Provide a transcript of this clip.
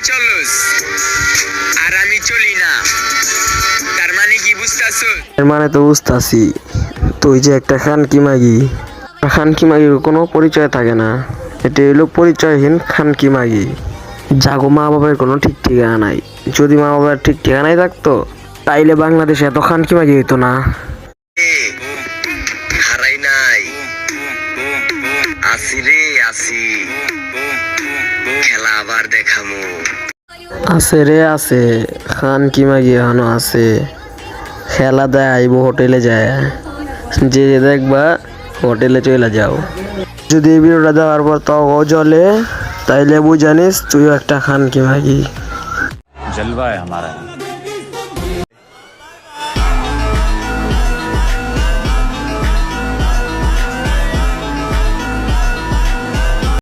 চলস আর আমি চলি না, তার মানে কি বুঝতাছো? এর মানে তো বুঝতাছি, তুই যে একটা খানকি মাগি। খানকি মাগির কোনো পরিচয় থাকে না, এটা হলো পরিচয়হীন খানকি মাগি। জাগো মা বাবার কোনো ঠিক ঠিকানা নাই। যদি মা বাবার ঠিক ঠিকানাই থাকতো তাইলে বাংলাদেশে এত খানকি মাগি হইতো না। হারাই নাই, আসি রে আসি, খেলা আবার দেখামু। আছে রে আছে, খানকি মাগি এখনো আছে। খেলা দেয় আইব হোটেলে যায়, যে দেখবা হোটেলে চলে যাও। যদি এই ভিডিওটা দেওয়ার পর তাও জলে, তাইলে বুঝানিস তুইও একটা খানকি মাগি। जलवा है हमारा।